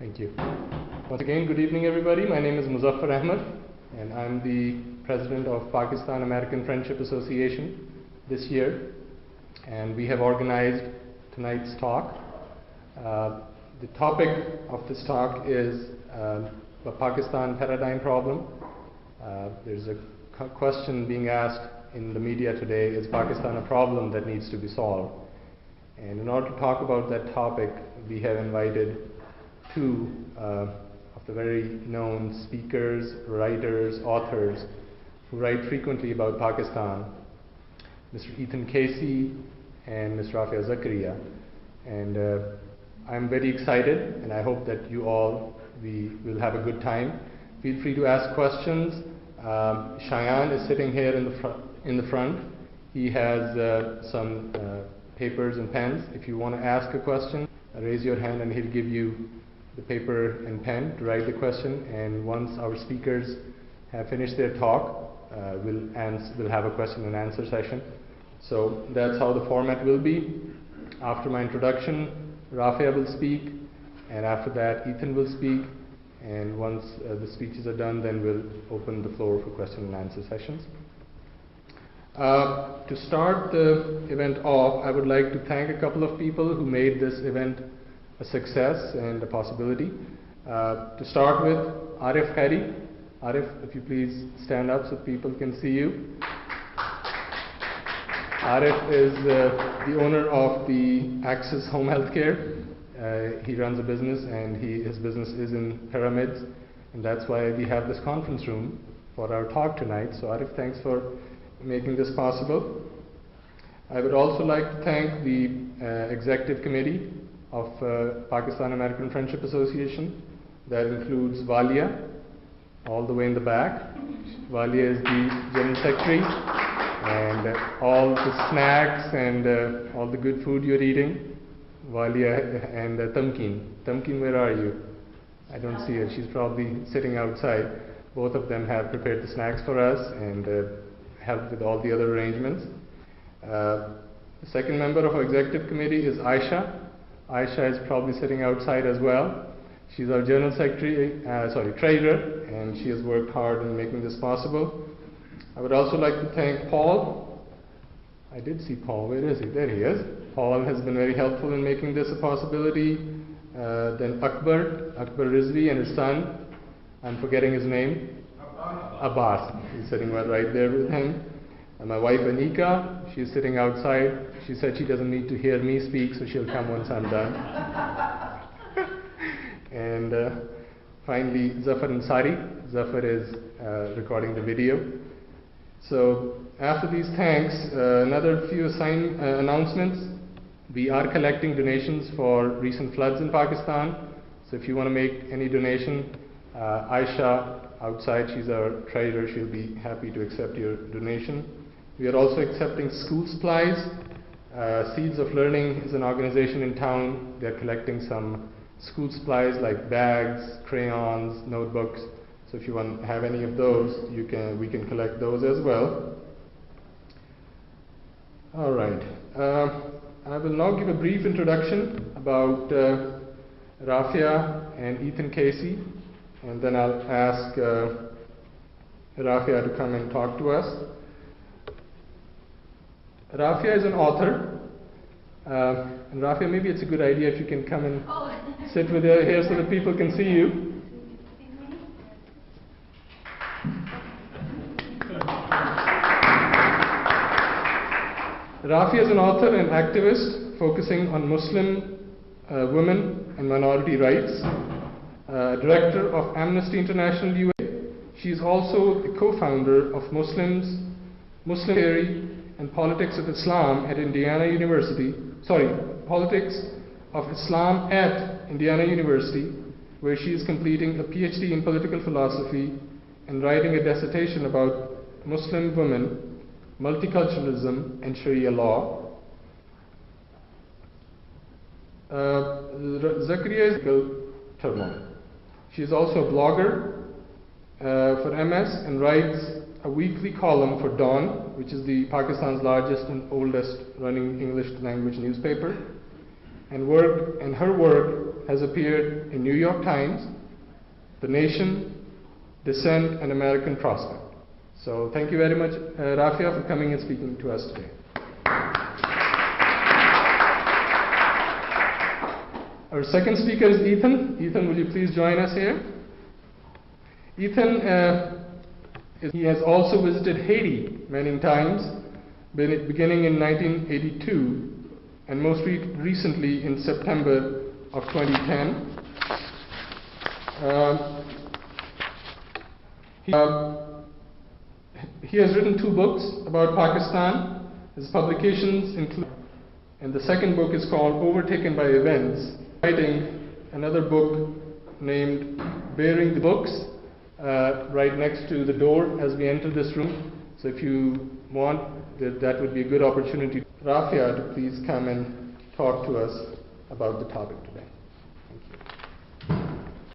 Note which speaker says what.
Speaker 1: Thank you. Once again, good evening, everybody. My name is Muzaffar Ahmed, and I'm the president of Pakistan American Friendship Association this year. And we have organized tonight's talk. The topic of this talk is the Pakistan paradigm problem. There's a question being asked in the media today: is Pakistan a problem that needs to be solved? And in order to talk about that topic, we have invited two of the very known speakers, writers, authors who write frequently about Pakistan, Mr. Ethan Casey and Ms. Rafia Zakaria. And I'm very excited, and I hope that you all will have a good time. Feel free to ask questions. Cheyenne is sitting here in the front. He has some papers and pens. If you want to ask a question, raise your hand and he'll give you the paper and pen to write the question. And once our speakers have finished their talk, we'll have a question and answer session. So that's how the format will be. After my introduction, Rafia will speak, and after that Ethan will speak. And once the speeches are done, then we'll open the floor for question and answer sessions. To start the event off, I would like to thank a couple of people who made this event a success and a possibility. To start with, Arif Khairi. Arif, if you please stand up so people can see you. Arif is the owner of the Access Home Healthcare. He runs a business, and his business is in Pyramids, and that's why we have this conference room for our talk tonight. So Arif, thanks for making this possible. I would also like to thank the executive committee of Pakistan American Friendship Association. That includes Valia, all the way in the back. Valia is the general secretary, and all the snacks and all the good food you're eating. Valia and Tamkeen. Tamkeen, where are you? I don't see her. She's probably sitting outside. Both of them have prepared the snacks for us and helped with all the other arrangements. The second member of our executive committee is Aisha. Aisha is probably sitting outside as well. She's our general secretary, treasurer, and she has worked hard in making this possible. I would also like to thank Paul. I did see Paul. Where is he? There he is. Paul has been very helpful in making this a possibility. Then Akbar Rizvi and his son. I'm forgetting his name. Abbas. He's sitting right there with him. And my wife Anika, she's sitting outside. She said she doesn't need to hear me speak, so she'll come once I'm done. And finally, Zafar Ansari. Zafar is recording the video. So after these thanks, another few announcements. We are collecting donations for recent floods in Pakistan. So if you want to make any donation, Aisha outside, she's our treasurer, she'll be happy to accept your donation. We are also accepting school supplies. Seeds of Learning is an organization in town. They're collecting some school supplies like bags, crayons, notebooks. So if you want to have any of those, we can collect those as well. All right. I will now give a brief introduction about Rafia and Ethan Casey, and then I'll ask Rafia to come and talk to us. Rafia is an author. And Rafia, maybe it's a good idea if you can come and sit with her here so that people can see you. Rafia is an author and activist focusing on Muslim women and minority rights, director of Amnesty International UA. She is also the co-founder of Muslim Theory and Politics of Islam at Indiana University. Politics of Islam at Indiana University, where she is completing a PhD in political philosophy and writing a dissertation about Muslim women, multiculturalism, and Sharia law. Zakaria is turmoil. She is also a blogger for MS and writes a weekly column for Dawn, which is Pakistan's largest and oldest running English language newspaper. And her work has appeared in New York Times, The Nation, Dissent, and American Prospect. So thank you very much, Rafia, for coming and speaking to us today. Our second speaker is Ethan. Ethan, will you please join us here? Ethan, he has also visited Haiti many times, beginning in 1982 and most recently in September of 2010. He has written 2 books about Pakistan. His publications include, and the second book is called Overtaken by Events, writing another book named Bearing the Books, right next to the door as we enter this room. So if you want, that would be a good opportunity. Rafia, to please come and talk to us about the topic.